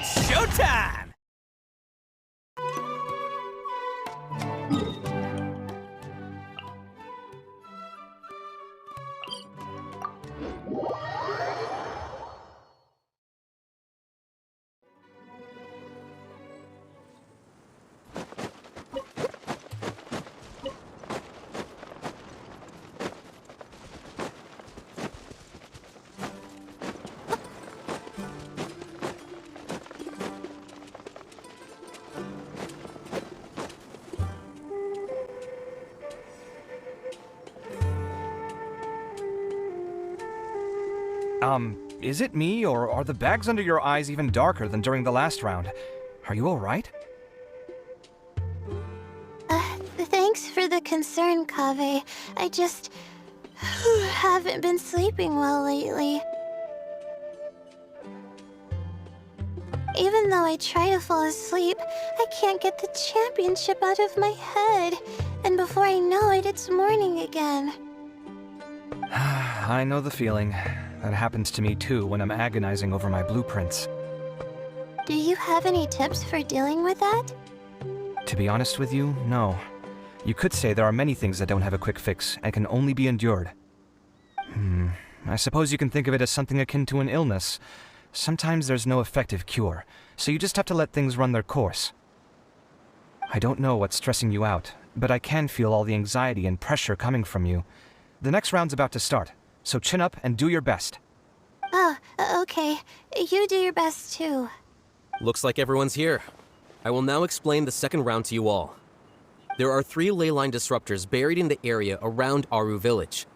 It's showtime! Is it me, or are the bags under your eyes even darker than during the last round? Are you alright? Thanks for the concern, Kaveh. I just haven't been sleeping well lately. Even though I try to fall asleep, I can't get the championship out of my head. And before I know it, it's morning again. I know the feeling. That happens to me too when I'm agonizing over my blueprints. Do you have any tips for dealing with that? To be honest with you, no. You could say there are many things that don't have a quick fix and can only be endured. I suppose you can think of it as something akin to an illness. Sometimes there's no effective cure, so you just have to let things run their course. I don't know what's stressing you out, but I can feel all the anxiety and pressure coming from you. The next round's about to start, so chin up and do your best. Oh, okay. You do your best too. Looks like everyone's here. I will now explain the second round to you all. There are 3 ley line disruptors buried in the area around Aru Village.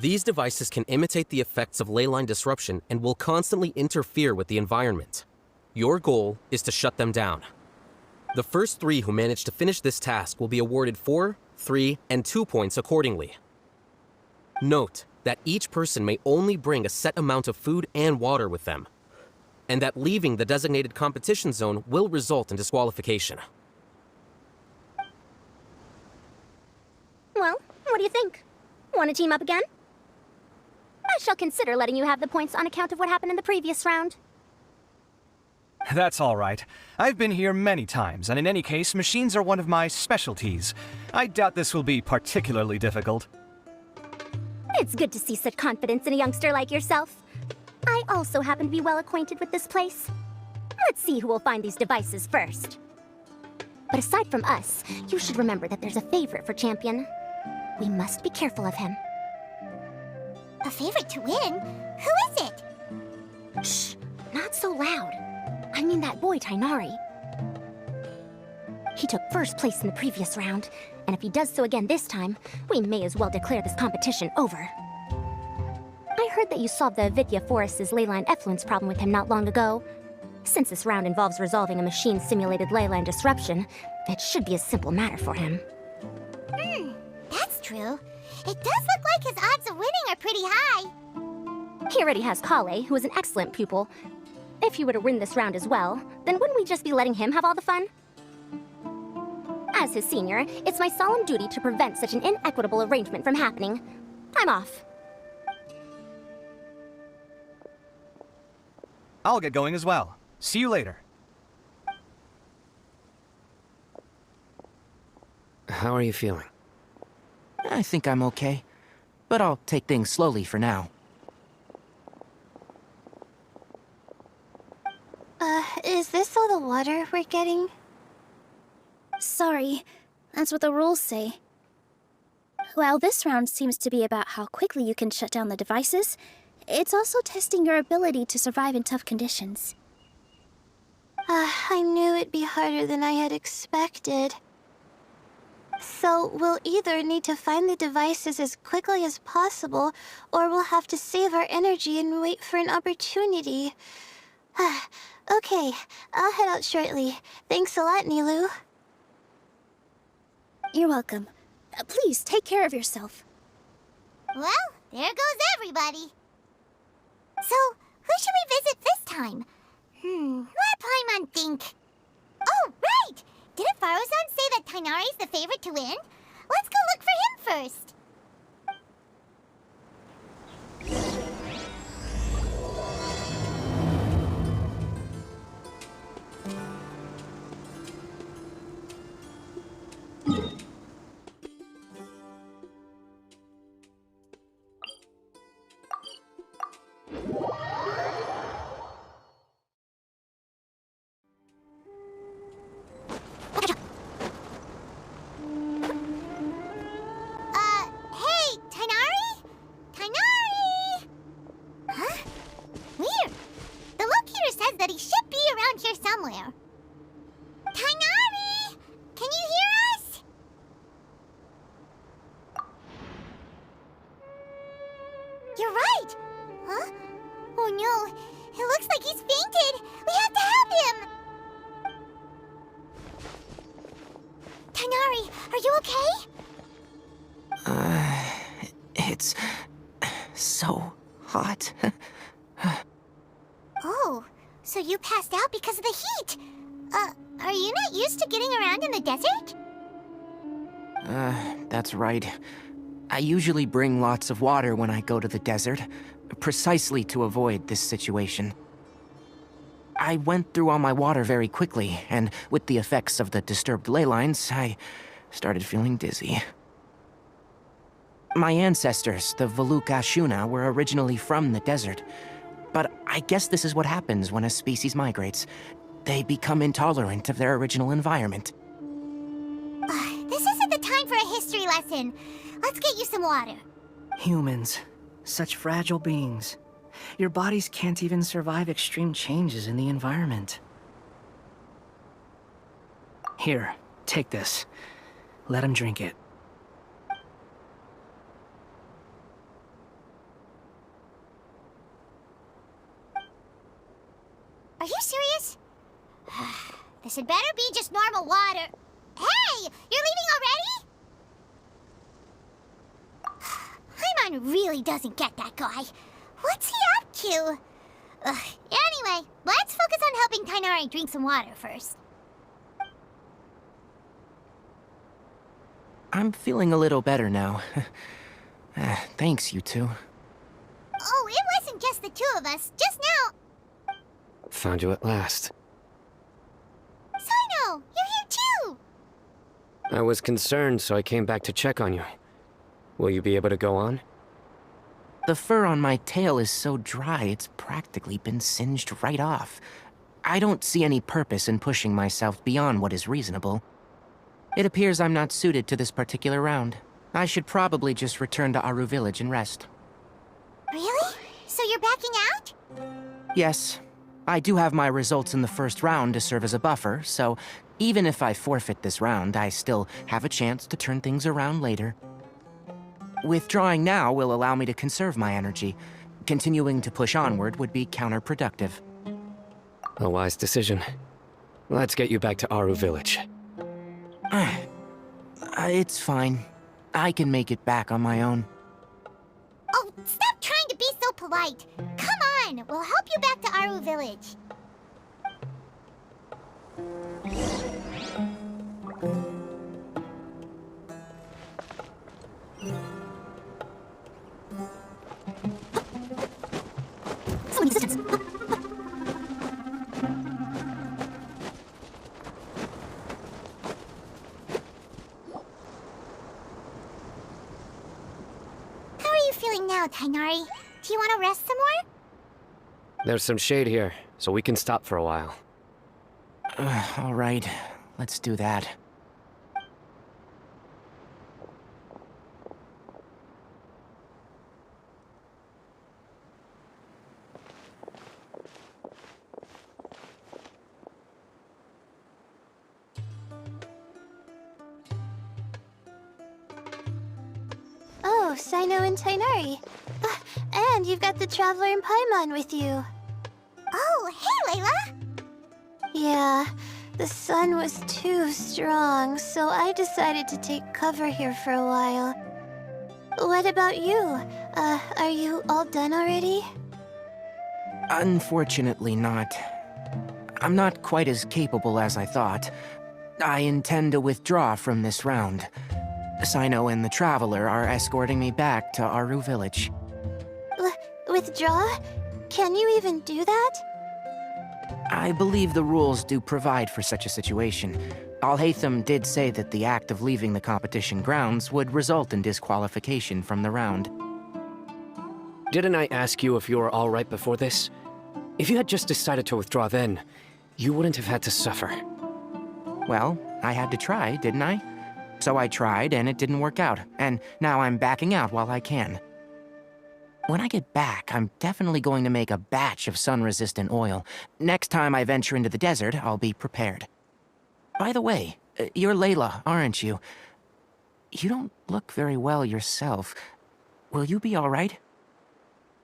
These devices can imitate the effects of ley line disruption and will constantly interfere with the environment. Your goal is to shut them down. The first 3 who manage to finish this task will be awarded 4, 3, and 2 points accordingly. Note that each person may only bring a set amount of food and water with them, and that leaving the designated competition zone will result in disqualification. Well, what do you think? Want to team up again? I shall consider letting you have the points on account of what happened in the previous round. That's all right. I've been here many times, and in any case, machines are one of my specialties. I doubt this will be particularly difficult. It's good to see such confidence in a youngster like yourself. I also happen to be well acquainted with this place. Let's see who will find these devices first. But aside from us, you should remember that there's a favorite for Champion. We must be careful of him. A favorite to win? Who is it? Shh! Not so loud. I mean that boy, Tainari. He took first place in the previous round, and if he does so again this time, we may as well declare this competition over. I heard that you solved the Avidya Forest's leyline effluence problem with him not long ago. Since this round involves resolving a machine-simulated leyline disruption, it should be a simple matter for him. That's true. It does look like his odds of winning are pretty high. He already has Kale, who is an excellent pupil. If he were to win this round as well, then wouldn't we just be letting him have all the fun? As his senior, it's my solemn duty to prevent such an inequitable arrangement from happening. I'm off. I'll get going as well. See you later. How are you feeling? I think I'm okay, but I'll take things slowly for now. Is this all the water we're getting? Sorry, that's what the rules say. While this round seems to be about how quickly you can shut down the devices, it's also testing your ability to survive in tough conditions. I knew it'd be harder than I had expected. So we'll either need to find the devices as quickly as possible, or we'll have to save our energy and wait for an opportunity. Okay, I'll head out shortly. Thanks a lot, Nilu. You're welcome. Please, take care of yourself. Well, there goes everybody. So, who should we visit this time? Let Paimon think. Oh, right! Didn't Farozan say that Tainari's the favorite to win? Let's go look for him first. okay? It's so hot. Oh, so you passed out because of the heat. Are you not used to getting around in the desert? That's right. I usually bring lots of water when I go to the desert, precisely to avoid this situation. I went through all my water very quickly, and with the effects of the disturbed ley lines, I started feeling dizzy. My ancestors, the Valuk Ashuna, were originally from the desert. But I guess this is what happens when a species migrates. They become intolerant of their original environment. This isn't the time for a history lesson. Let's get you some water. Humans. Such fragile beings. Your bodies can't even survive extreme changes in the environment. Here, take this. Let him drink it. Are you serious? This had better be just normal water. Hey! You're leaving already? Paimon really doesn't get that guy. What's he up to? Anyway, let's focus on helping Tainari drink some water first. I'm feeling a little better now. Thanks, you two. Oh, it wasn't just the two of us. Just now. Found you at last. Sino, you're here too! I was concerned, so I came back to check on you. Will you be able to go on? The fur on my tail is so dry, it's practically been singed right off. I don't see any purpose in pushing myself beyond what is reasonable. It appears I'm not suited to this particular round. I should probably just return to Aru Village and rest. Really? So you're backing out? Yes. I do have my results in the first round to serve as a buffer, so even if I forfeit this round, I still have a chance to turn things around later. Withdrawing now will allow me to conserve my energy. Continuing to push onward would be counterproductive. A wise decision. Let's get you back to Aru Village. It's fine. I can make it back on my own. Oh, stop trying to be so polite. Come on, we'll help you back to Aru Village. Someone needs assistance. How are you feeling now, Tainari? Do you want to rest some more? There's some shade here, so we can stop for a while. All right, let's do that. Oh, Sino and Tainari. And you've got the Traveler and Paimon with you. Oh, hey, Layla! Yeah, the sun was too strong, so I decided to take cover here for a while. What about you? Are you all done already? Unfortunately not. I'm not quite as capable as I thought. I intend to withdraw from this round. Sino and the Traveler are escorting me back to Aru Village. Withdraw? Can you even do that? I believe the rules do provide for such a situation. Alhaitham did say that the act of leaving the competition grounds would result in disqualification from the round. Didn't I ask you if you were all right before this? If you had just decided to withdraw then, you wouldn't have had to suffer. Well, I had to try, didn't I? So I tried, and it didn't work out, and now I'm backing out while I can. When I get back, I'm definitely going to make a batch of sun-resistant oil. Next time I venture into the desert, I'll be prepared. By the way, you're Layla, aren't you? You don't look very well yourself. Will you be all right?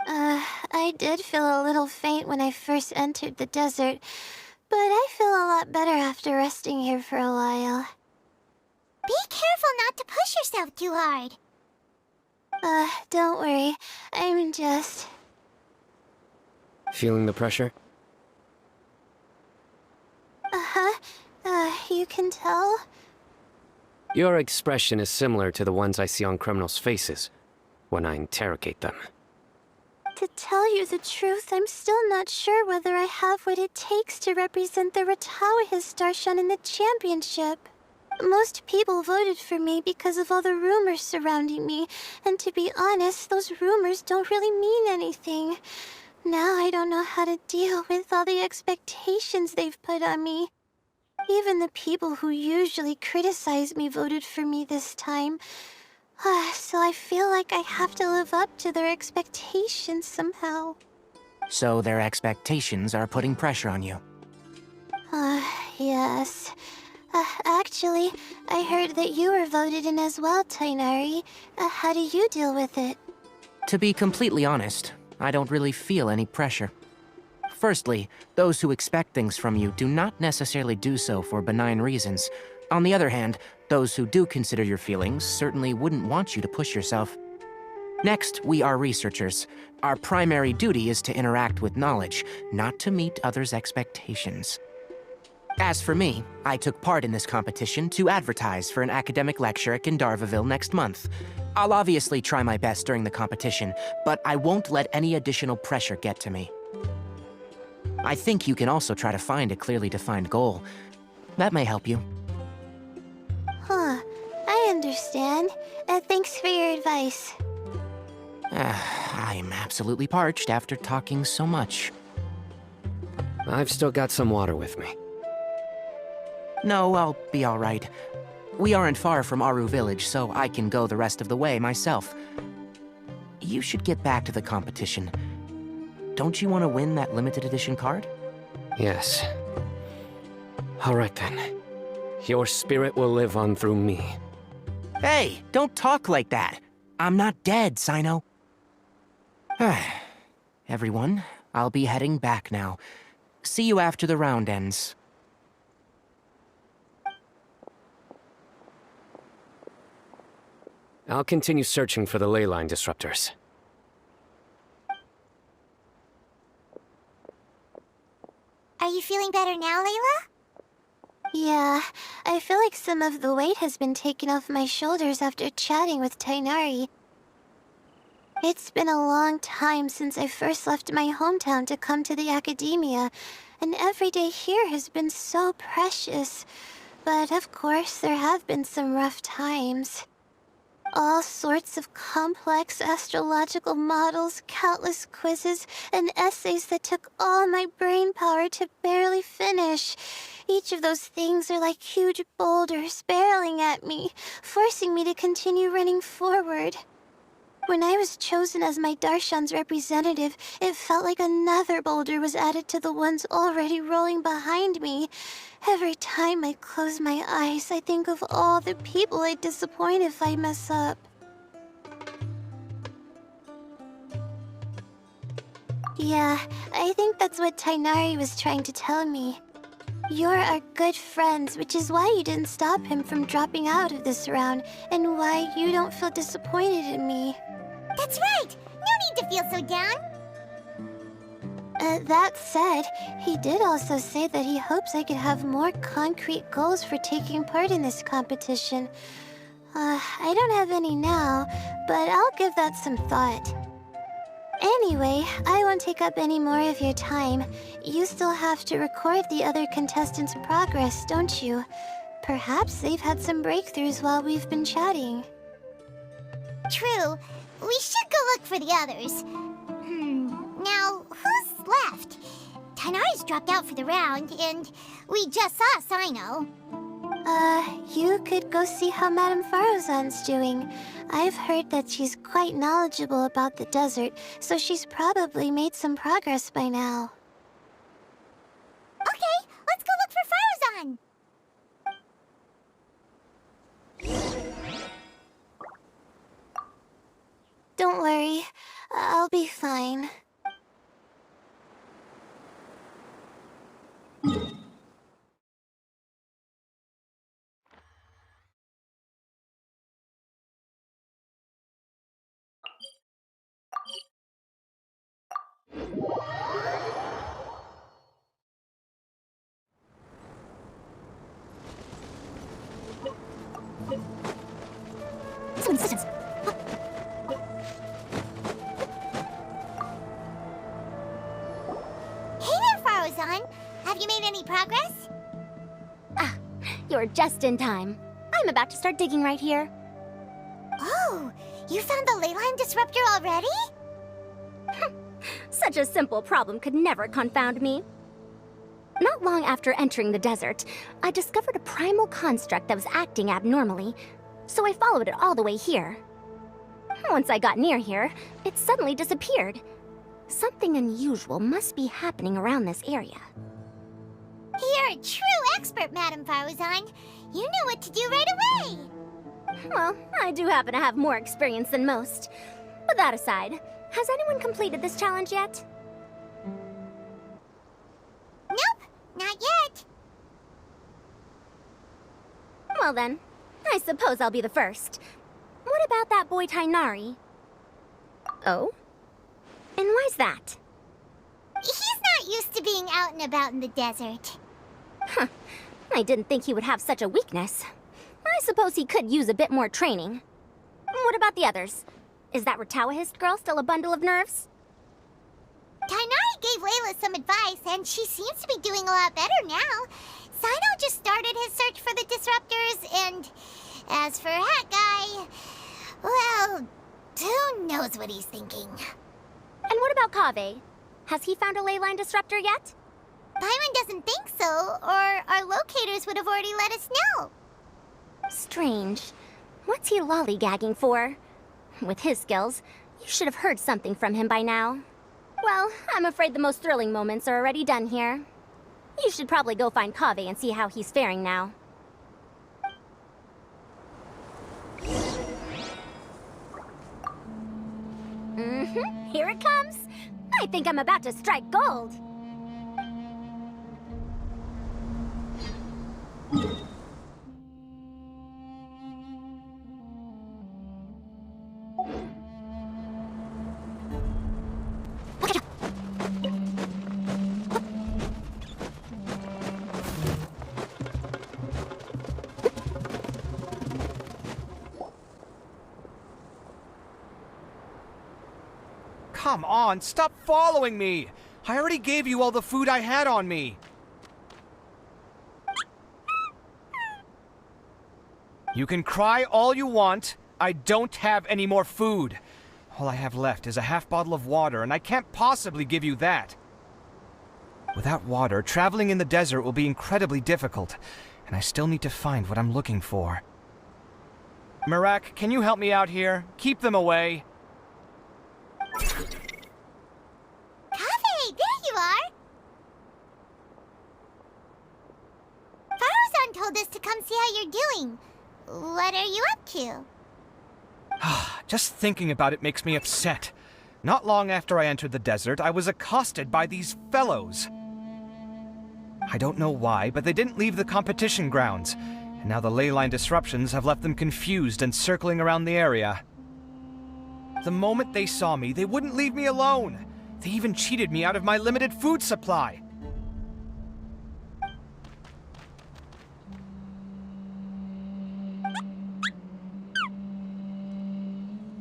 I did feel a little faint when I first entered the desert, but I feel a lot better after resting here for a while. Be careful not to push yourself too hard. Don't worry. I'm just... Feeling the pressure? Uh-huh. You can tell? Your expression is similar to the ones I see on criminals' faces when I interrogate them. To tell you the truth, I'm still not sure whether I have what it takes to represent the Ratawa Darshan in the championship. Most people voted for me because of all the rumors surrounding me, and to be honest, those rumors don't really mean anything. Now I don't know how to deal with all the expectations they've put on me. Even the people who usually criticize me voted for me this time. So I feel like I have to live up to their expectations somehow. So their expectations are putting pressure on you. Yes. Actually, I heard that you were voted in as well, Tainari. How do you deal with it? To be completely honest, I don't really feel any pressure. Firstly, those who expect things from you do not necessarily do so for benign reasons. On the other hand, those who do consider your feelings certainly wouldn't want you to push yourself. Next, we are researchers. Our primary duty is to interact with knowledge, not to meet others' expectations. As for me, I took part in this competition to advertise for an academic lecture at Gandharvaville next month. I'll obviously try my best during the competition, but I won't let any additional pressure get to me. I think you can also try to find a clearly defined goal. That may help you. I understand. Thanks for your advice. I'm absolutely parched after talking so much. I've still got some water with me. No, I'll be all right. We aren't far from Aru Village, so I can go the rest of the way myself. You should get back to the competition. Don't you want to win that limited edition card? Yes. All right then. Your spirit will live on through me. Hey, don't talk like that. I'm not dead, Sino. Everyone, I'll be heading back now. See you after the round ends. I'll continue searching for the ley line disruptors. Are you feeling better now, Layla? Yeah, I feel like some of the weight has been taken off my shoulders after chatting with Tainari. It's been a long time since I first left my hometown to come to the academia, and every day here has been so precious. But of course, there have been some rough times. All sorts of complex astrological models, countless quizzes, and essays that took all my brain power to barely finish. Each of those things are like huge boulders barreling at me, forcing me to continue running forward. When I was chosen as my Darshan's representative, it felt like another boulder was added to the ones already rolling behind me. Every time I close my eyes, I think of all the people I'd disappoint if I mess up. Yeah, I think that's what Tainari was trying to tell me. You're our good friends, which is why you didn't stop him from dropping out of this round, and why you don't feel disappointed in me. That's right! No need to feel so down! That said, he did also say that he hopes I could have more concrete goals for taking part in this competition. I don't have any now, but I'll give that some thought. Anyway, I won't take up any more of your time. You still have to record the other contestants' progress, don't you? Perhaps they've had some breakthroughs while we've been chatting. True. We should go look for the others. Now, who's left? Tainari's dropped out for the round, and we just saw Sino. You could go see how Madame Farozan's doing. I've heard that she's quite knowledgeable about the desert, so she's probably made some progress by now. Okay, let's go look for Farozan! Don't worry, I'll be fine. Faruzan. Have you made any progress? You're just in time. I'm about to start digging right here. Oh, you found the leyline disruptor already? Such a simple problem could never confound me. Not long after entering the desert, I discovered a primal construct that was acting abnormally, so I followed it all the way here. Once I got near here, it suddenly disappeared. Something unusual must be happening around this area. You're a true expert, Madam Faruzan. You know what to do right away. Well, I do happen to have more experience than most. But that aside, has anyone completed this challenge yet? Nope, not yet. Well then, I suppose I'll be the first. What about that boy Tainari? Oh? And why's that? He's not used to being out and about in the desert. Huh. I didn't think he would have such a weakness. I suppose he could use a bit more training. What about the others? Is that Rotawahist girl still a bundle of nerves? Tainari gave Layla some advice, and she seems to be doing a lot better now. Sino just started his search for the disruptors, and as for Hat Guy, well, who knows what he's thinking. And what about Kaveh? Has he found a leyline disruptor yet? Paimon doesn't think so, or our locators would have already let us know. Strange. What's he lollygagging for? With his skills, you should have heard something from him by now. Well, I'm afraid the most thrilling moments are already done here. You should probably go find Kaveh and see how he's faring now. Here it comes. I think I'm about to strike gold. Come on, stop following me! I already gave you all the food I had on me. You can cry all you want. I don't have any more food. All I have left is a half bottle of water, and I can't possibly give you that. Without water, traveling in the desert will be incredibly difficult, and I still need to find what I'm looking for. Merak, can you help me out here? Keep them away. Kaveh, there you are! Faruzan told us to come see how you're doing. What are you up to? Just thinking about it makes me upset. Not long after I entered the desert, I was accosted by these fellows. I don't know why, but they didn't leave the competition grounds, and now the leyline disruptions have left them confused and circling around the area. The moment they saw me, they wouldn't leave me alone. They even cheated me out of my limited food supply.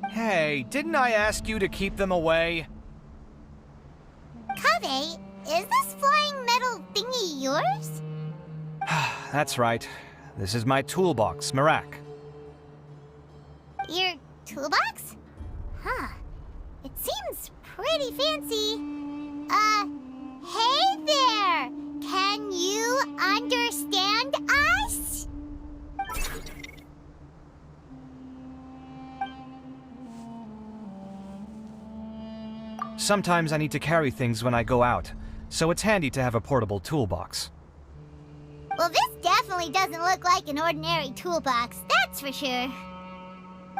Hey, didn't I ask you to keep them away? Kaveh, is this flying metal thingy yours? That's right. This is my toolbox, Merak. Your toolbox? Huh. It seems pretty fancy. Hey there! Can you understand us? Sometimes I need to carry things when I go out, so it's handy to have a portable toolbox. Well, this definitely doesn't look like an ordinary toolbox, that's for sure.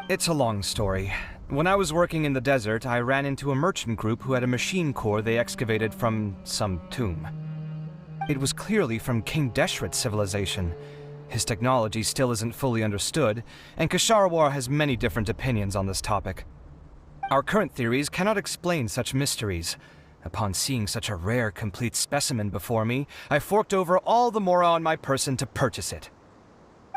It's a long story. When I was working in the desert, I ran into a merchant group who had a machine core they excavated from some tomb. It was clearly from King Deshret's civilization. His technology still isn't fully understood, and Kasharawar has many different opinions on this topic. Our current theories cannot explain such mysteries. Upon seeing such a rare, complete specimen before me, I forked over all the mora on my person to purchase it.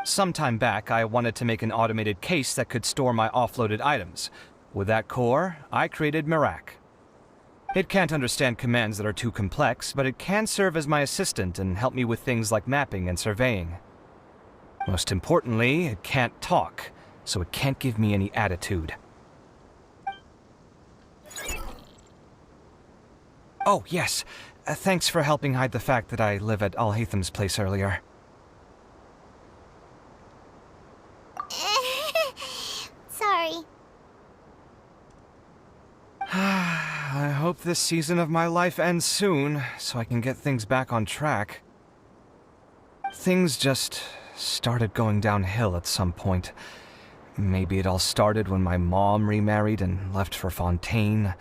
Some time back, I wanted to make an automated case that could store my offloaded items. With that core, I created Merak. It can't understand commands that are too complex, but it can serve as my assistant and help me with things like mapping and surveying. Most importantly, it can't talk, so it can't give me any attitude. Oh, yes. Thanks for helping hide the fact that I live at Alhatham's place earlier. Sorry. I hope this season of my life ends soon, so I can get things back on track. Things just started going downhill at some point. Maybe it all started when my mom remarried and left for Fontaine.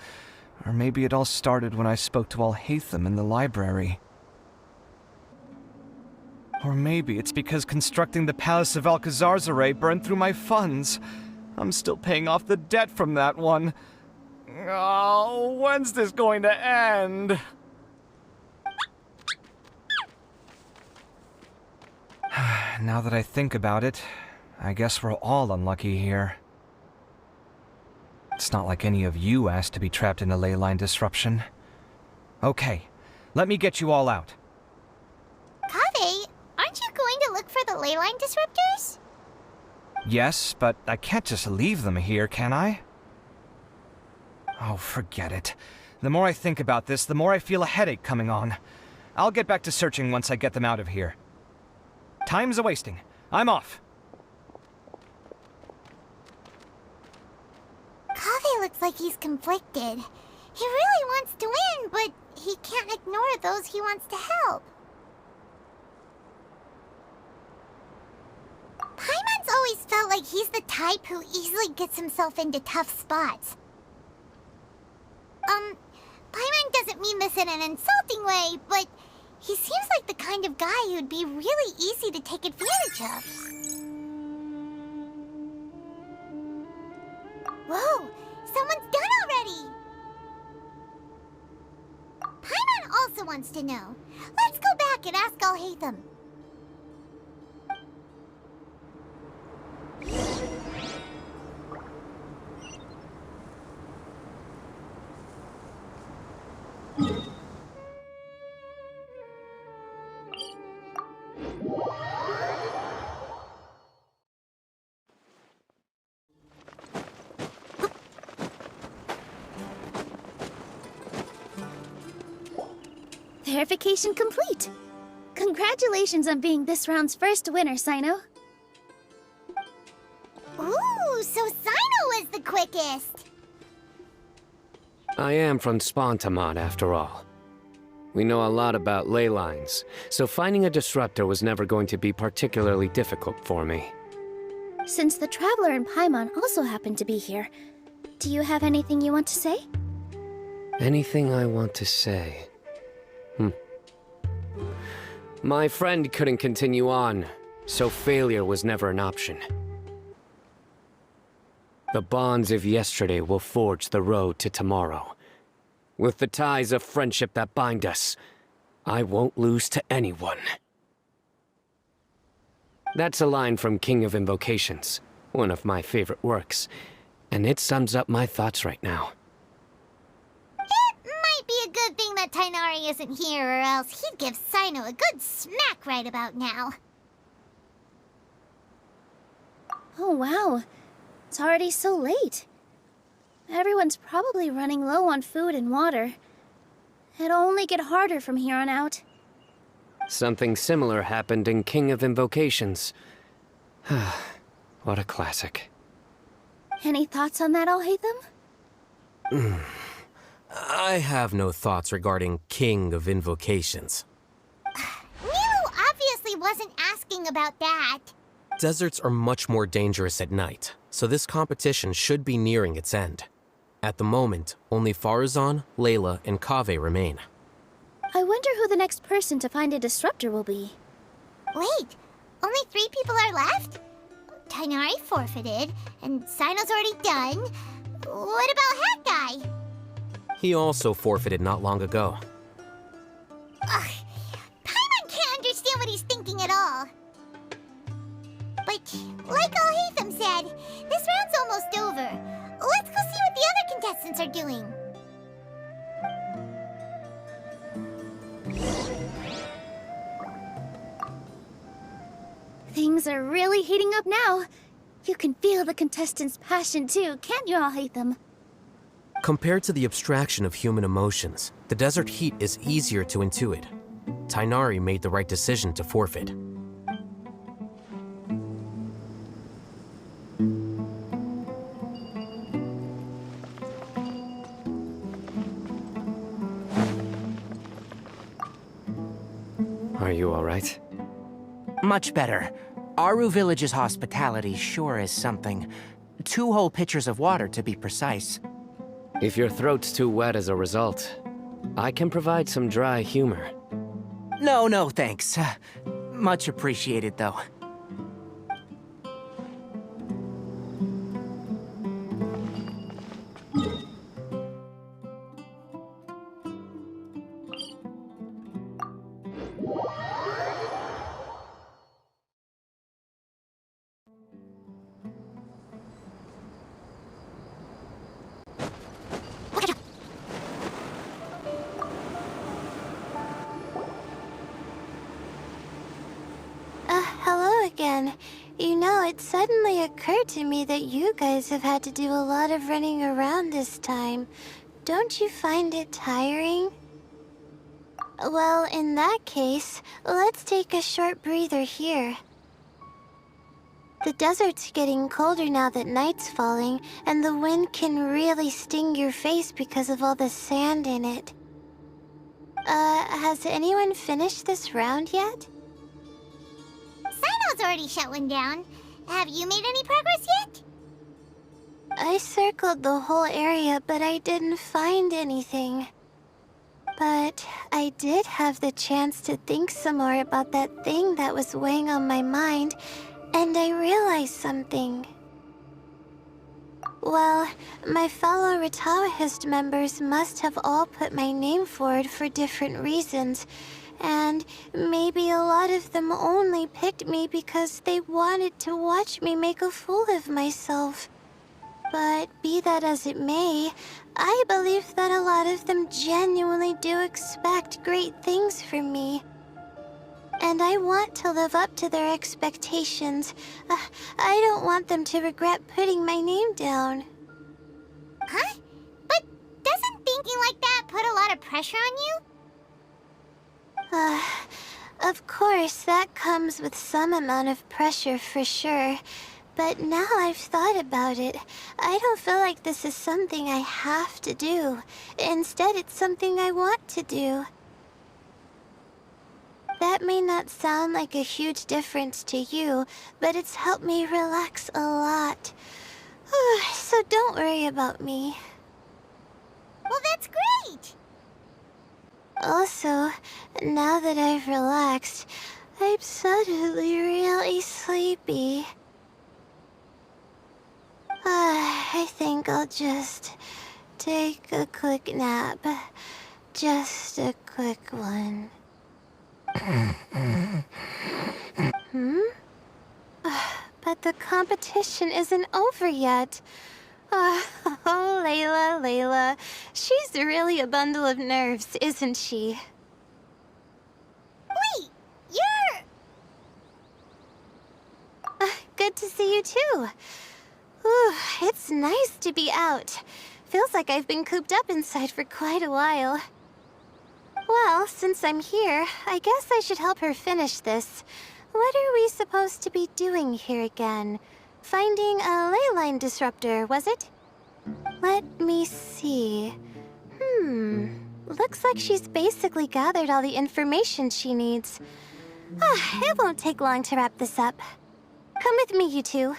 Or maybe it all started when I spoke to Alhatham in the library. Or maybe it's because constructing the Palace of Alcazar's burned through my funds. I'm still paying off the debt from that one. Oh, when's this going to end? Now that I think about it, I guess we're all unlucky here. It's not like any of you asked to be trapped in a ley line disruption. Okay, let me get you all out. Kaveh, aren't you going to look for the ley line disruptors? Yes, but I can't just leave them here, can I? Oh, forget it. The more I think about this, the more I feel a headache coming on. I'll get back to searching once I get them out of here. Time's a-wasting. I'm off. Kaveh looks like he's conflicted. He really wants to win, but he can't ignore those he wants to help. Paimon's always felt like he's the type who easily gets himself into tough spots. Paimon doesn't mean this in an insulting way, but he seems like the kind of guy who'd be really easy to take advantage of. Whoa! Someone's done already! Paimon also wants to know. Let's go back and ask Alhatham. Verification complete. Congratulations on being this round's first winner, Sino. Ooh, so Sino was the quickest! I am from Spontamod, after all. We know a lot about ley lines, so finding a disruptor was never going to be particularly difficult for me. Since the Traveler and Paimon also happen to be here, do you have anything you want to say? Anything I want to say? My friend couldn't continue on, so failure was never an option. The bonds of yesterday will forge the road to tomorrow. With the ties of friendship that bind us, I won't lose to anyone. That's a line from King of Invocations, one of my favorite works, and it sums up my thoughts right now. It might be a good thing that Tighnari isn't here, or else he'd give Sino a good smack right about now. Oh wow, it's already so late. Everyone's probably running low on food and water. It'll only get harder from here on out. Something similar happened in King of Invocations. What a classic. Any thoughts on that, Alhatham? I have no thoughts regarding King of Invocations. Milu obviously wasn't asking about that. Deserts are much more dangerous at night, so this competition should be nearing its end. At the moment, only Farazan, Layla, and Kaveh remain. I wonder who the next person to find a disruptor will be. Wait, only 3 people are left? Tighnari forfeited, and Sino's already done. What about Hat Guy? He also forfeited not long ago. Ugh, Paimon can't understand what he's thinking at all. But, like Alhatham said, this round's almost over. Let's go see what the other contestants are doing. Things are really heating up now. You can feel the contestants' passion too, can't you all hate them? Compared to the abstraction of human emotions, the desert heat is easier to intuit. Tainari made the right decision to forfeit. Are you all right? Much better. Aru Village's hospitality sure is something. 2 whole pitchers of water, to be precise. If your throat's too wet as a result, I can provide some dry humor. No, thanks. Much appreciated, though. Hello again. You know, it suddenly occurred to me that you guys have had to do a lot of running around this time. Don't you find it tiring? Well, in that case, let's take a short breather here. The desert's getting colder now that night's falling, and the wind can really sting your face because of all the sand in it. Has anyone finished this round yet? Sino's already shut one down. Have you made any progress yet? I circled the whole area, but I didn't find anything. But I did have the chance to think some more about that thing that was weighing on my mind, and I realized something. Well, my fellow Retawahist members must have all put my name forward for different reasons, and maybe a lot of them only picked me because they wanted to watch me make a fool of myself. But be that as it may, I believe that a lot of them genuinely do expect great things from me. And I want to live up to their expectations. I don't want them to regret putting my name down. Huh? But doesn't thinking like that put a lot of pressure on you? Of course, that comes with some amount of pressure for sure. But now I've thought about it, I don't feel like this is something I have to do. Instead, it's something I want to do. That may not sound like a huge difference to you, but it's helped me relax a lot. So don't worry about me. Well, that's great! Also, now that I've relaxed, I'm suddenly really sleepy. I think I'll just take a quick nap. Just a quick one. But the competition isn't over yet. Oh, Layla. She's really a bundle of nerves, isn't she? Wait, you're... Good to see you too. Ooh, it's nice to be out. Feels like I've been cooped up inside for quite a while. Well, since I'm here, I guess I should help her finish this. What are we supposed to be doing here again? Finding a ley line disruptor, was it? Let me see. Looks like she's basically gathered all the information she needs. It won't take long to wrap this up. Come with me, you two.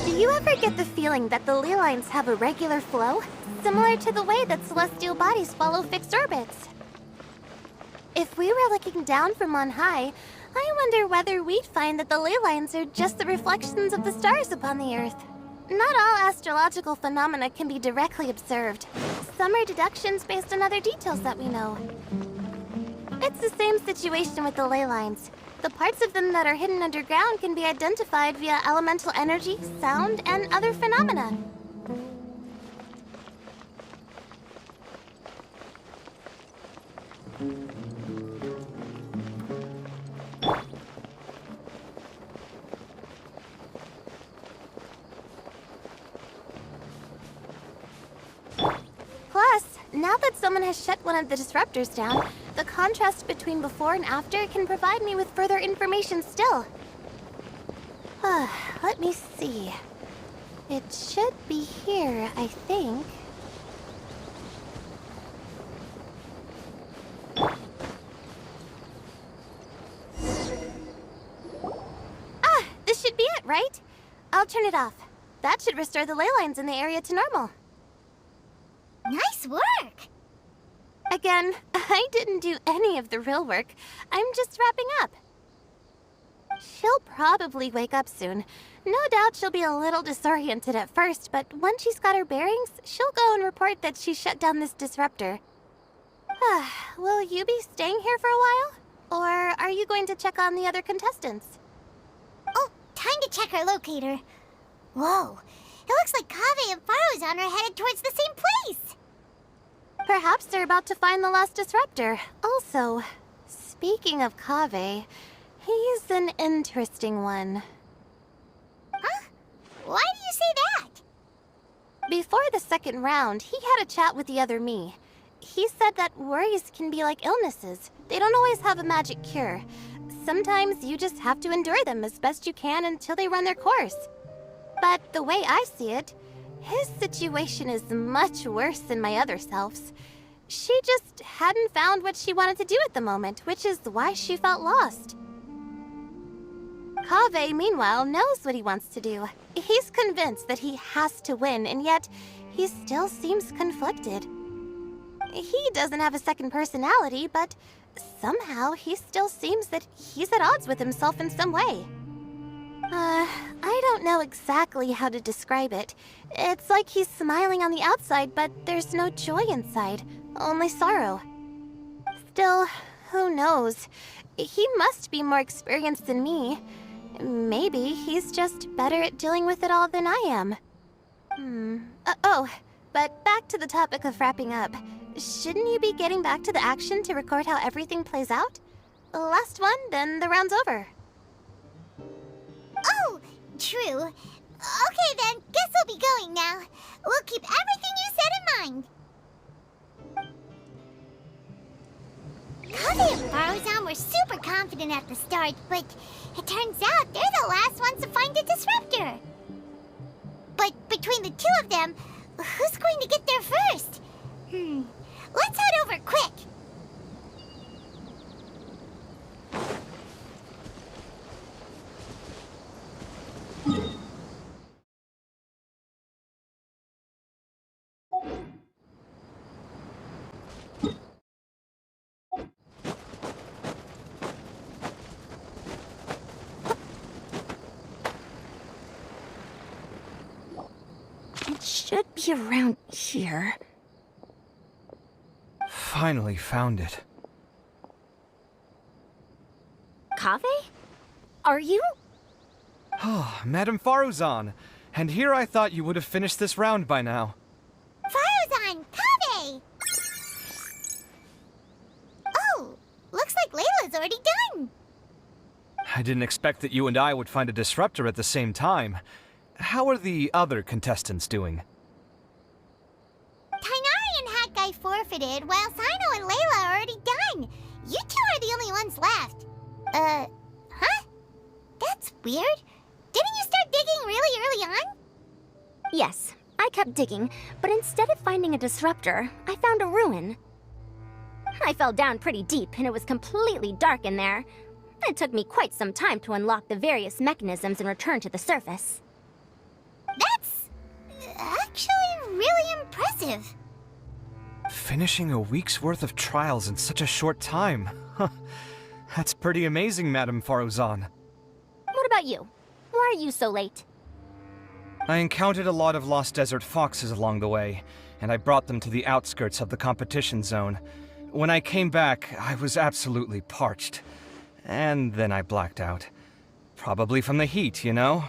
Do you ever get the feeling that the ley lines have a regular flow? Similar to the way that celestial bodies follow fixed orbits? If we were looking down from on high, I wonder whether we'd find that the ley lines are just the reflections of the stars upon the Earth. Not all astrological phenomena can be directly observed. Some are deductions based on other details that we know. It's the same situation with the ley lines. The parts of them that are hidden underground can be identified via elemental energy, sound, and other phenomena. now that someone has shut one of the disruptors down, the contrast between before and after can provide me with further information still. Let me see. It should be here, I think. This should be it, right? I'll turn it off. That should restore the ley lines in the area to normal. Nice work! Again, I didn't do any of the real work. I'm just wrapping up. She'll probably wake up soon. No doubt she'll be a little disoriented at first, but once she's got her bearings, she'll go and report that she shut down this disruptor. Will you be staying here for a while? Or are you going to check on the other contestants? Oh, time to check our locator. Whoa, it looks like Kaveh and Faruzan are headed towards the same place. Perhaps they're about to find the last disruptor. Also, speaking of Kaveh, he's an interesting one. Huh? Why do you say that? Before the second round, he had a chat with the other me. He said that worries can be like illnesses. They don't always have a magic cure. Sometimes you just have to endure them as best you can until they run their course. But the way I see it, his situation is much worse than my other self's. She just hadn't found what she wanted to do at the moment, which is why she felt lost. Kaveh, meanwhile, knows what he wants to do. He's convinced that he has to win, and yet he still seems conflicted. He doesn't have a second personality, but somehow he still seems that he's at odds with himself in some way. I don't know exactly how to describe it. It's like he's smiling on the outside, but there's no joy inside, only sorrow. Still, who knows? He must be more experienced than me. Maybe he's just better at dealing with it all than I am. But back to the topic of wrapping up. Shouldn't you be getting back to the action to record how everything plays out? Last one, then the round's over. Oh, true. Okay then, guess we'll be going now. We'll keep everything you said in mind. Kaveh and Faruzan were super confident at the start, but it turns out they're the last ones to find a disruptor. But between the two of them, who's going to get there first? Let's head over quick. It should be around here. Finally found it. Kaveh? Are you? Oh, Madame Faruzan. And here I thought you would have finished this round by now. Faruzan, Kaveh! Oh, looks like Layla's already done. I didn't expect that you and I would find a disruptor at the same time. How are the other contestants doing? Tainari and Hat Guy forfeited, while Sino and Layla are already done. You two are the only ones left. Huh? That's weird. Didn't you start digging really early on? Yes, I kept digging, but instead of finding a disruptor, I found a ruin. I fell down pretty deep, and it was completely dark in there. It took me quite some time to unlock the various mechanisms and return to the surface. That's actually really impressive. Finishing a week's worth of trials in such a short time. That's pretty amazing, Madame Faruzan. What about you? Why are you so late? I encountered a lot of lost desert foxes along the way, and I brought them to the outskirts of the competition zone. When I came back, I was absolutely parched. And then I blacked out. Probably from the heat, you know?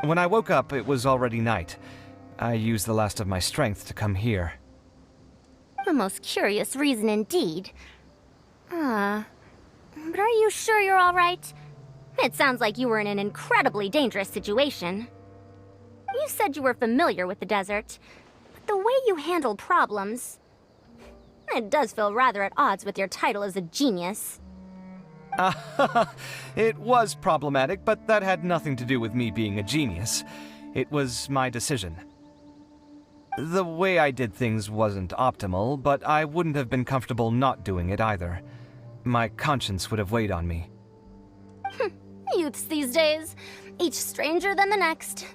When I woke up, it was already night. I used the last of my strength to come here. A most curious reason indeed. But are you sure you're all right? It sounds like you were in an incredibly dangerous situation. You said you were familiar with the desert. the way you handle problems, it does feel rather at odds with your title as a genius. It was problematic, but that had nothing to do with me being a genius. It was my decision. The way I did things wasn't optimal, but I wouldn't have been comfortable not doing it either. My conscience would have weighed on me. Youths these days, each stranger than the next.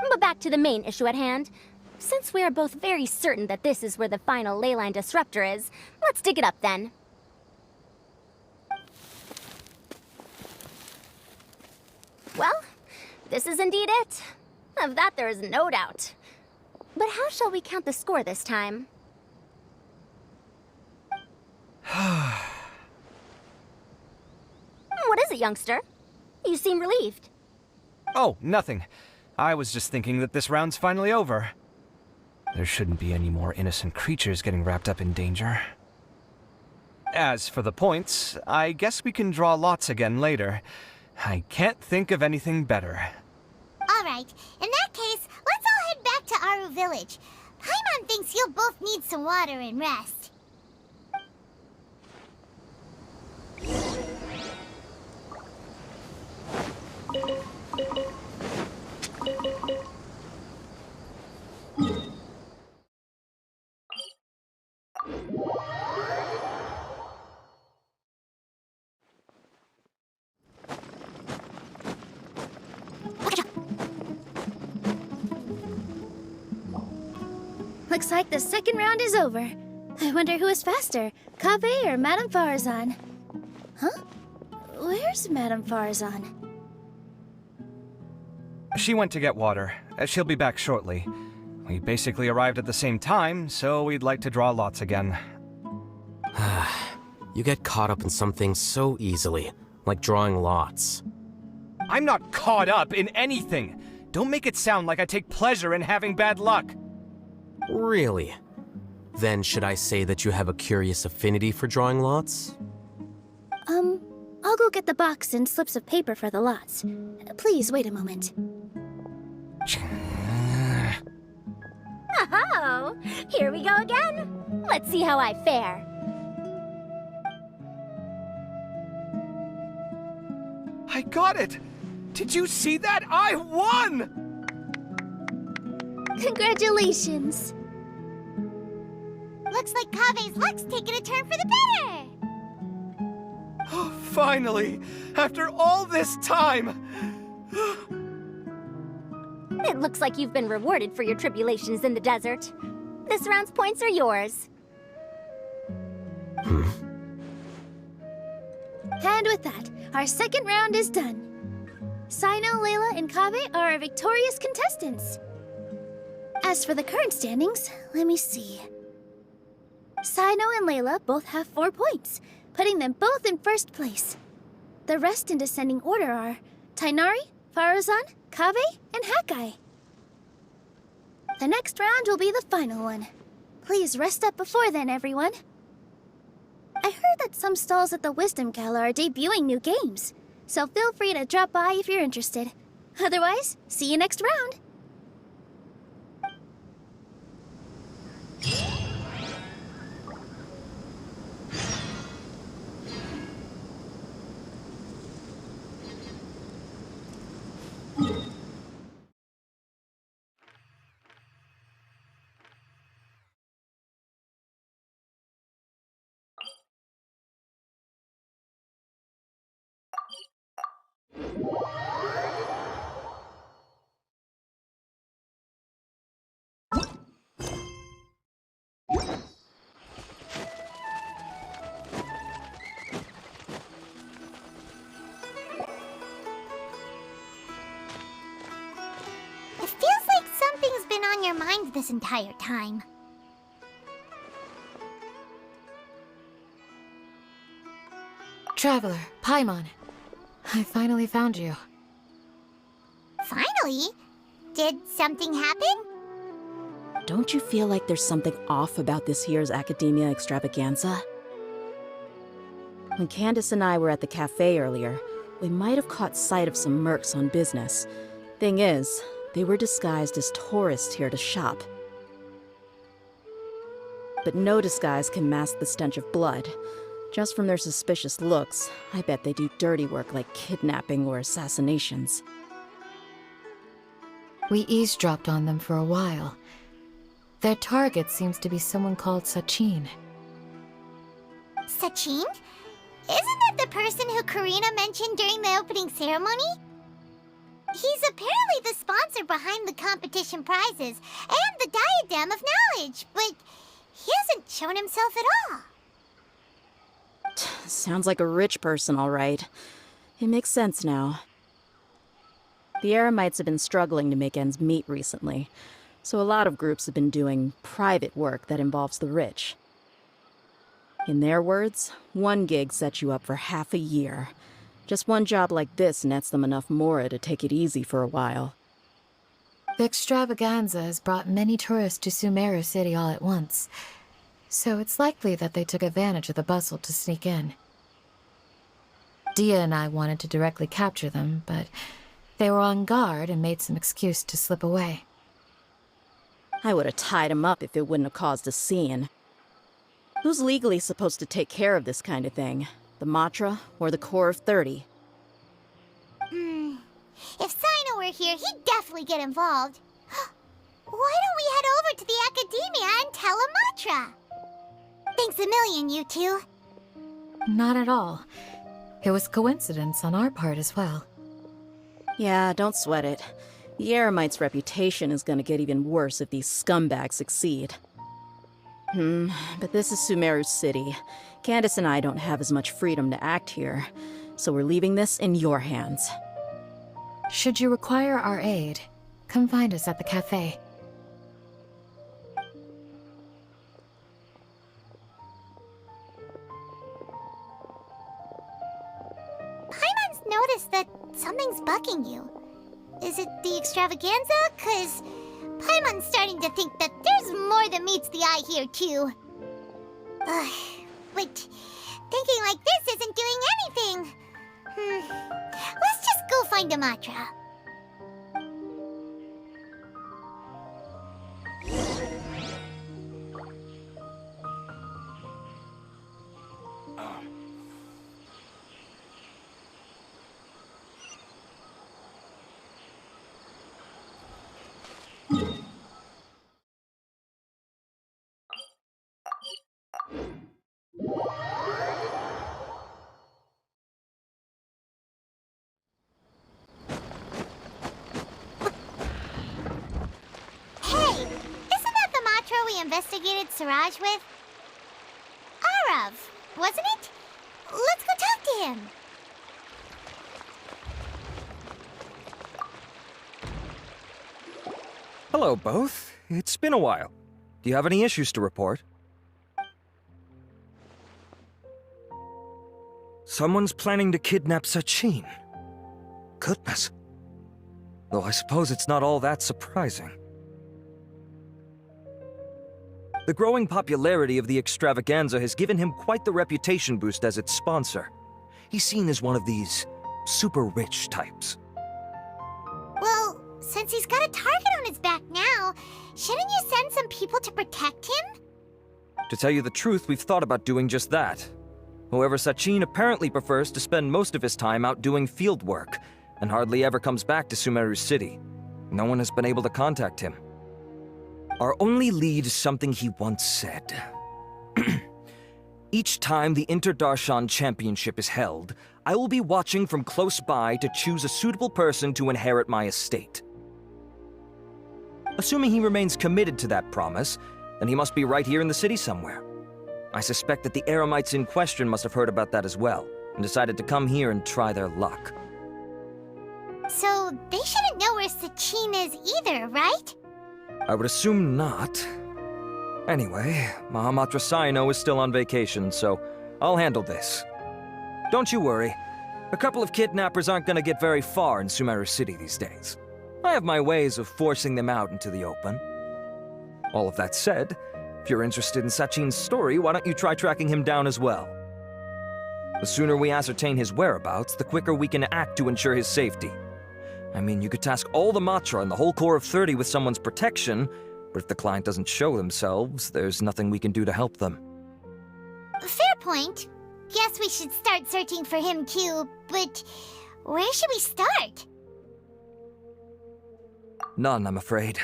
But back to the main issue at hand. Since we are both very certain that this is where the final leyline disruptor is, let's dig it up then. Well, this is indeed it. Of that there is no doubt. But how shall we count the score this time? What is it, youngster? You seem relieved. Oh, nothing. I was just thinking that this round's finally over. There shouldn't be any more innocent creatures getting wrapped up in danger. As for the points, I guess we can draw lots again later. I can't think of anything better. Alright, in that case, let's all head back to Aru Village. Paimon thinks you'll both need some water and rest. Looks like the second round is over. I wonder who is faster, Kaveh or Madame Farazan? Huh? Where's Madame Farazan? She went to get water. She'll be back shortly. We basically arrived at the same time, so we'd like to draw lots again. You get caught up in something so easily, like drawing lots. I'm not caught up in anything! Don't make it sound like I take pleasure in having bad luck! Really? Then should I say that you have a curious affinity for drawing lots? I'll go get the box and slips of paper for the lots. Please wait a moment. Oh, here we go again. Let's see how I fare. I got it! Did you see that? I won! Congratulations! Looks like Kaveh's luck's taking a turn for the better! Finally! After all this time! It looks like you've been rewarded for your tribulations in the desert. This round's points are yours. And with that, our second round is done. Sino, Layla, and Kaveh are our victorious contestants. As for the current standings, let me see. Sino and Layla both have 4 points, putting them both in first place. The rest in descending order are Tainari, Farazan, Kaveh, and Hakai. The next round will be the final one. Please rest up before then, everyone. I heard that some stalls at the Wisdom Gala are debuting new games, so feel free to drop by if you're interested. Otherwise, see you next round. It feels like something's been on your mind this entire time. Traveler, Paimon. I finally found you. Finally? Did something happen? Don't you feel like there's something off about this year's Academia Extravaganza? When Candace and I were at the cafe earlier, we might have caught sight of some mercs on business. Thing is, they were disguised as tourists here to shop. But no disguise can mask the stench of blood. Just from their suspicious looks, I bet they do dirty work like kidnapping or assassinations. We eavesdropped on them for a while. Their target seems to be someone called Sachin. Sachin? Isn't that the person who Karina mentioned during the opening ceremony? He's apparently the sponsor behind the competition prizes and the Diadem of Knowledge, but he hasn't shown himself at all. Sounds like a rich person, all right. It makes sense now. The Eremites have been struggling to make ends meet recently, so a lot of groups have been doing private work that involves the rich. In their words, one gig sets you up for half a year. Just one job like this nets them enough mora to take it easy for a while. The extravaganza has brought many tourists to Sumeru City all at once, so it's likely that they took advantage of the bustle to sneak in. Dia and I wanted to directly capture them, but they were on guard and made some excuse to slip away. I would have tied him up if it wouldn't have caused a scene. Who's legally supposed to take care of this kind of thing? The Matra or the Corps of 30? If Sino were here, he'd definitely get involved. Why don't we head over to the Academia and tell Amatra? Thanks a million, you two. Not at all. It was coincidence on our part as well. Yeah, don't sweat it. The Eremite's reputation is gonna get even worse if these scumbags succeed. But this is Sumeru City. Candace and I don't have as much freedom to act here, so we're leaving this in your hands. Should you require our aid, come find us at the cafe. Paimon's noticed that something's bugging you. Is it the extravaganza? 'Cause Paimon's starting to think that there's more than meets the eye here, too. But thinking like this isn't doing anything. Let's just go find Amatra. Investigated Siraj with? Arav, wasn't it? Let's go talk to him. Hello, both. It's been a while. Do you have any issues to report? Someone's planning to kidnap Sachin. Goodness. Though I suppose it's not all that surprising. The growing popularity of the extravaganza has given him quite the reputation boost as its sponsor. He's seen as one of these super rich types. Well, since he's got a target on his back now, shouldn't you send some people to protect him? To tell you the truth, we've thought about doing just that. However, Sachin apparently prefers to spend most of his time out doing field work, and hardly ever comes back to Sumeru City. No one has been able to contact him. Our only lead is something he once said. Each time the Inter-Darshan Championship is held, I will be watching from close by to choose a suitable person to inherit my estate. Assuming he remains committed to that promise, then he must be right here in the city somewhere. I suspect that the Eremites in question must have heard about that as well, and decided to come here and try their luck. So they shouldn't know where Sachin is either, right? I would assume not. Anyway, Mahamatra Saino is still on vacation, so I'll handle this. Don't you worry. A couple of kidnappers aren't gonna get very far in Sumeru City these days. I have my ways of forcing them out into the open. All of that said, if you're interested in Sachin's story, why don't you try tracking him down as well? The sooner we ascertain his whereabouts, the quicker we can act to ensure his safety. I mean, you could task all the Matra and the whole Corps of 30 with someone's protection, but if the client doesn't show themselves, there's nothing we can do to help them. Fair point. Guess we should start searching for him too, but where should we start? None, I'm afraid.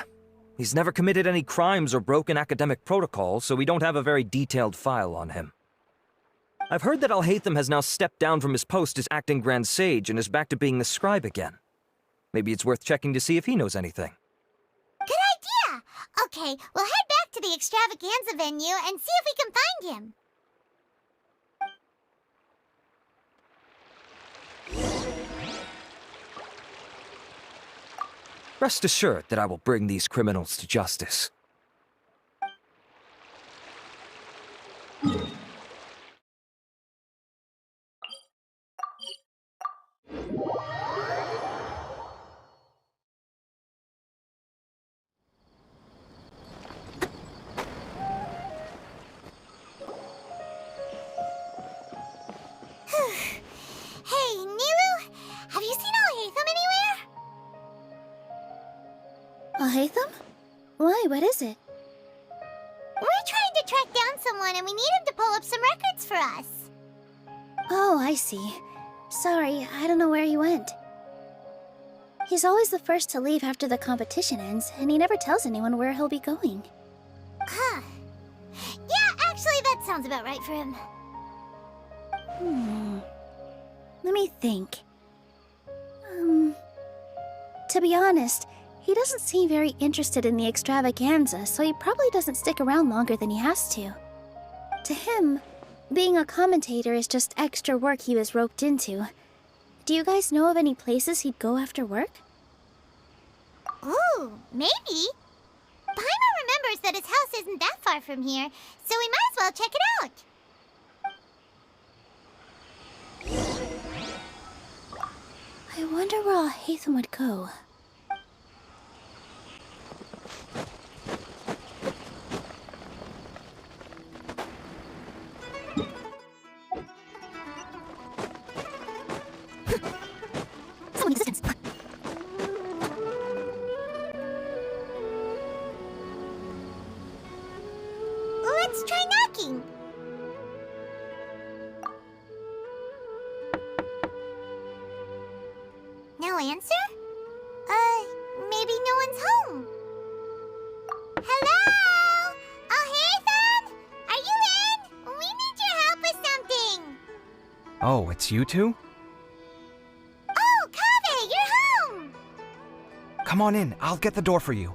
He's never committed any crimes or broken academic protocol, so we don't have a very detailed file on him. I've heard that Alhaitham has now stepped down from his post as acting Grand Sage and is back to being the scribe again. Maybe it's worth checking to see if he knows anything. Good idea! Okay, we'll head back to the extravaganza venue and see if we can find him. Rest assured that I will bring these criminals to justice. Hey, Nilu, have you seen Alhaitham anywhere? Alhaitham? Why, what is it? We're trying to track down someone and we need him to pull up some records for us. Oh, I see. Sorry, I don't know where he went. He's always the first to leave after the competition ends, and he never tells anyone where he'll be going. Huh. Yeah, actually, that sounds about right for him. Let me think. To be honest, he doesn't seem very interested in the extravaganza, so he probably doesn't stick around longer than he has to. To him, being a commentator is just extra work he was roped into. Do you guys know of any places he'd go after work? Ooh, maybe. Paimon remembers that his house isn't that far from here, so we might as well check it out. I wonder where Alhaitham would go. Someone needs assistance. Let's try knocking. No answer? Maybe no one's home. Hello? Alhaitham? Are you in? We need your help with something. Oh, it's you two? Oh, Kaveh, you're home! Come on in, I'll get the door for you.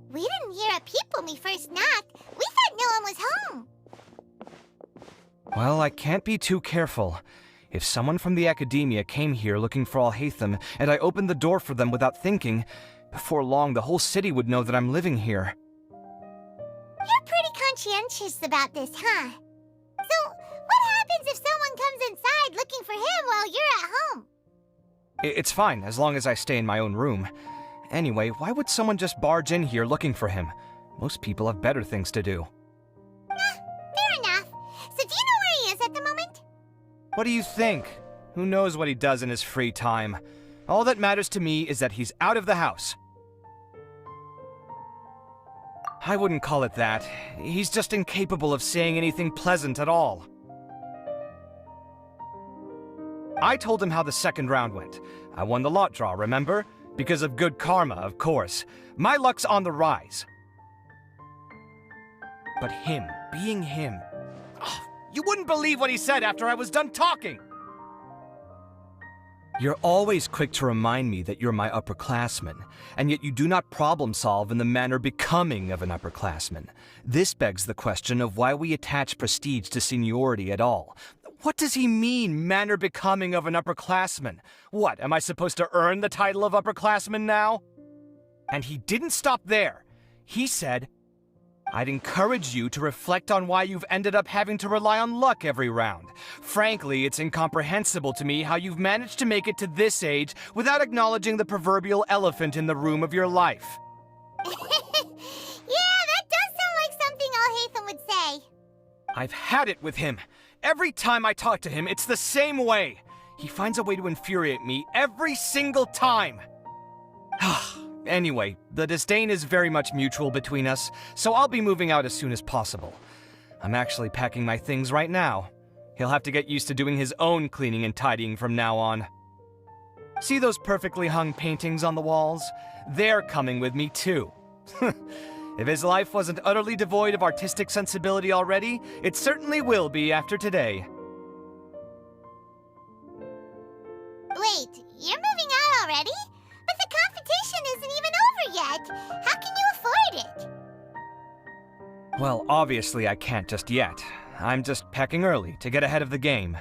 We didn't hear a peep when we first knocked. We thought no one was home. Well, I can't be too careful. If someone from the academia came here looking for Alhaitham, and I opened the door for them without thinking, before long the whole city would know that I'm living here. You're pretty conscientious about this, huh? So, what happens if someone comes inside looking for him while you're at home? It's fine, as long as I stay in my own room. Anyway, why would someone just barge in here looking for him? Most people have better things to do. Fair enough. So do you know where he is at the moment? What do you think? Who knows what he does in his free time? All that matters to me is that he's out of the house. I wouldn't call it that. He's just incapable of saying anything pleasant at all. I told him how the second round went. I won the lot draw, remember? Because of good karma, of course. My luck's on the rise. But him, being him... Oh, you wouldn't believe what he said after I was done talking! You're always quick to remind me that you're my upperclassman, and yet you do not problem solve in the manner becoming of an upperclassman. This begs the question of why we attach prestige to seniority at all. What does he mean, manner becoming of an upperclassman? What, am I supposed to earn the title of upperclassman now? And he didn't stop there. He said, I'd encourage you to reflect on why you've ended up having to rely on luck every round. Frankly, it's incomprehensible to me how you've managed to make it to this age without acknowledging the proverbial elephant in the room of your life. Yeah, that does sound like something Alhaitham would say. I've had it with him. Every time I talk to him, it's the same way. He finds a way to infuriate me every single time. Anyway, the disdain is very much mutual between us, so I'll be moving out as soon as possible. I'm actually packing my things right now. He'll have to get used to doing his own cleaning and tidying from now on. See those perfectly hung paintings on the walls? They're coming with me too. If his life wasn't utterly devoid of artistic sensibility already, it certainly will be after today. Wait, you're moving out already? But the competition isn't even over yet. How can you afford it? Well, obviously I can't just yet. I'm just packing early to get ahead of the game.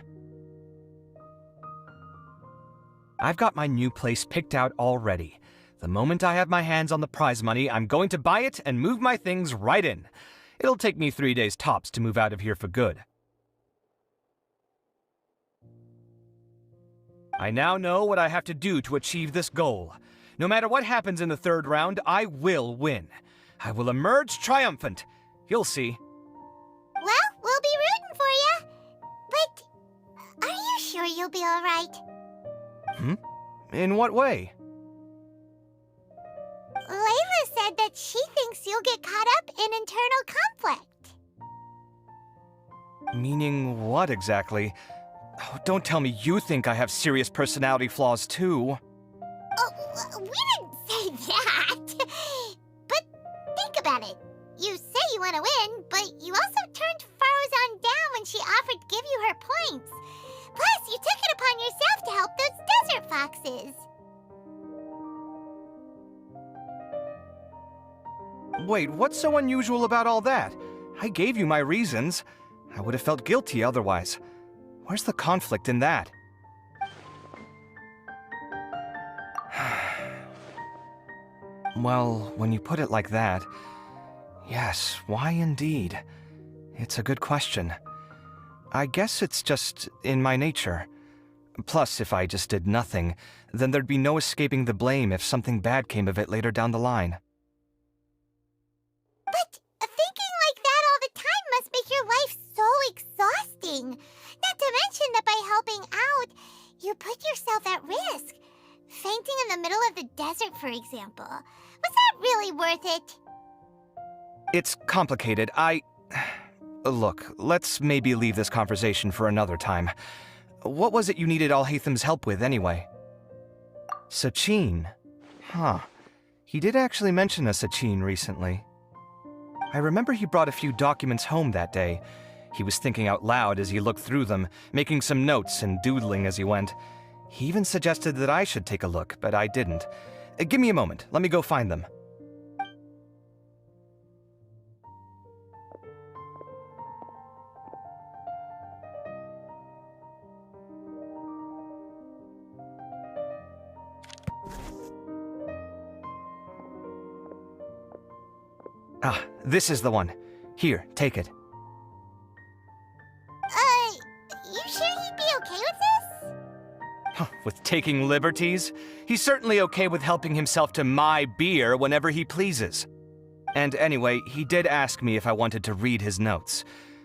I've got my new place picked out already. The moment I have my hands on the prize money, I'm going to buy it and move my things right in. It'll take me 3 days tops to move out of here for good. I now know what I have to do to achieve this goal. No matter what happens in the third round, I will win. I will emerge triumphant. You'll see. Well, we'll be rooting for you. But are you sure you'll be all right? In what way? Layla said that she thinks you'll get caught up in internal conflict. Meaning what exactly? Oh, don't tell me you think I have serious personality flaws too. Oh, we didn't say that. But think about it. You say you want to win, but you also turned Faruzan down when she offered to give you her points. Plus, you took it upon yourself to help those desert foxes. Wait, what's so unusual about all that? I gave you my reasons. I would have felt guilty otherwise. Where's the conflict in that? Well, when you put it like that, yes, why indeed? It's a good question. I guess it's just in my nature. Plus, if I just did nothing, then there'd be no escaping the blame if something bad came of it later down the line. But thinking like that all the time must make your life so exhausting. Not to mention that by helping out, you put yourself at risk. Fainting in the middle of the desert, for example. Was that really worth it? It's complicated. Look, let's maybe leave this conversation for another time. What was it you needed Alhaitham's help with, anyway? Sachin. Huh. He did actually mention a Sachin recently. I remember he brought a few documents home that day. He was thinking out loud as he looked through them, making some notes and doodling as he went. He even suggested that I should take a look, but I didn't. Give me a moment. Let me go find them. Ah, this is the one. Here, take it. You sure he'd be okay with this? Huh, with taking liberties? He's certainly okay with helping himself to my beer whenever he pleases. And anyway, he did ask me if I wanted to read his notes.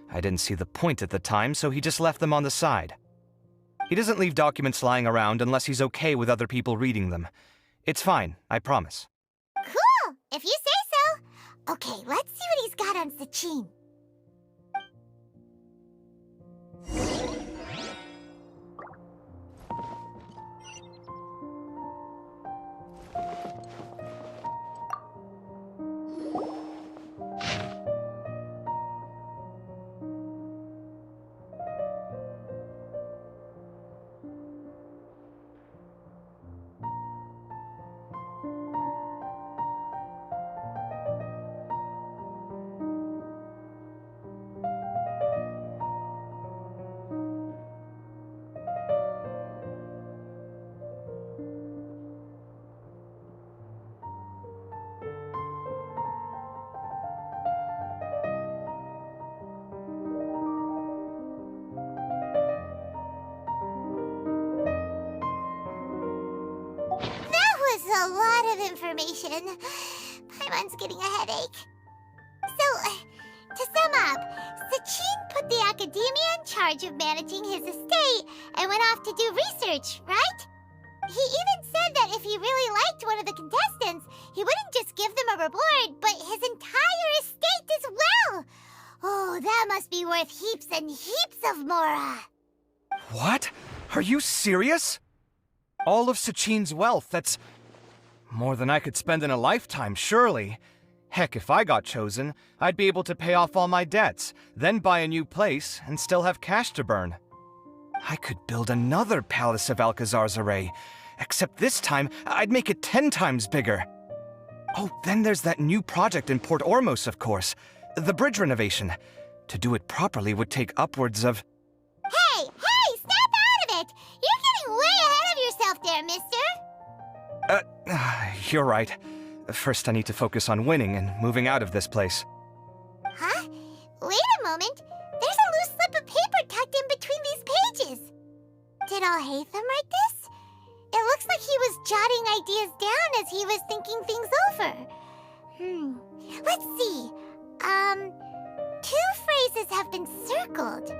I didn't see the point at the time, so he just left them on the side. He doesn't leave documents lying around unless he's okay with other people reading them. It's fine, I promise. Cool, if you say so. Okay, let's see what he's got on Sachin. A lot of information. Paimon's getting a headache. So, To sum up, Sachin put the academia in charge of managing his estate and went off to do research, right? He even said that if he really liked one of the contestants, he wouldn't just give them a reward, but his entire estate as well. Oh, that must be worth heaps and heaps of mora. What? Are you serious? All of Sachin's wealth, that's more than I could spend in a lifetime, surely. Heck, if I got chosen, I'd be able to pay off all my debts, then buy a new place, and still have cash to burn. I could build another Palace of Alcazar's array, except this time, I'd make it 10 times bigger. Oh, then there's that new project in Port Ormos, of course. The bridge renovation. To do it properly would take upwards of... Hey, snap out of it! You're getting way ahead of yourself there, mister. You're right. First I need to focus on winning and moving out of this place. Huh? Wait a moment. There's a loose slip of paper tucked in between these pages. Did Alhaitham write this? It looks like he was jotting ideas down as he was thinking things over. Let's see. 2 phrases have been circled.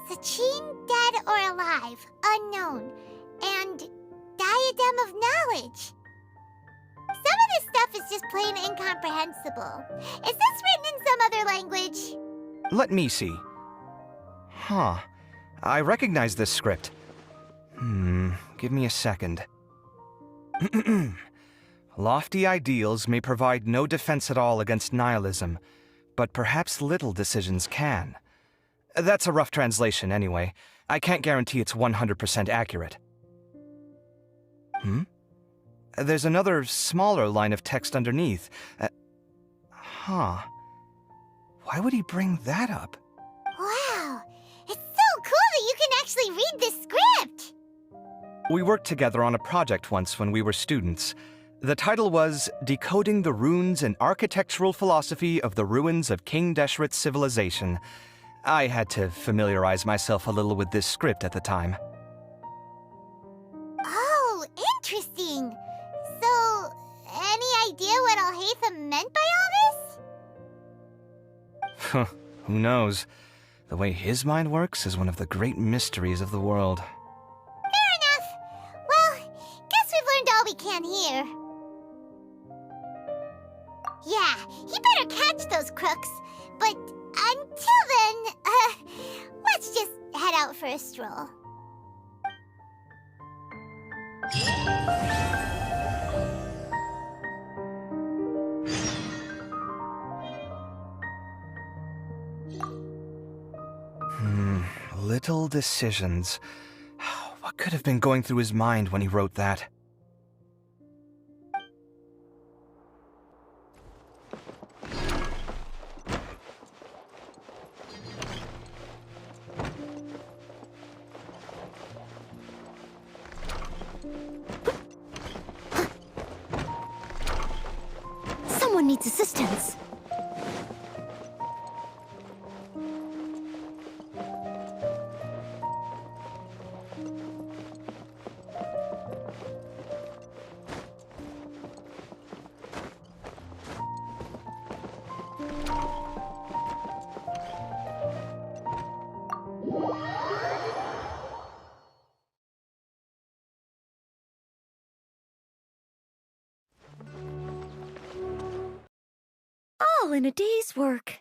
Sachin, dead or alive, unknown, and diadem of knowledge. Some of this stuff is just plain incomprehensible. Is this written in some other language? Let me see. Huh. I recognize this script. Give me a second. Lofty ideals may provide no defense at all against nihilism, but perhaps little decisions can. That's a rough translation anyway. I can't guarantee it's 100% accurate. There's another smaller line of text underneath. Why would he bring that up? Wow, it's so cool that you can actually read this script! We worked together on a project once when we were students. The title was Decoding the Runes and Architectural Philosophy of the Ruins of King Deshret's Civilization. I had to familiarize myself a little with this script at the time. Oh, interesting. So, any idea what Alhaitham meant by all this? Who knows? The way his mind works is one of the great mysteries of the world. Fair enough. Well, guess we've learned all we can here. Yeah, he better catch those crooks. But until then, let's just head out for a stroll. Little decisions. What could have been going through his mind when he wrote that? Someone needs assistance. All in a day's work.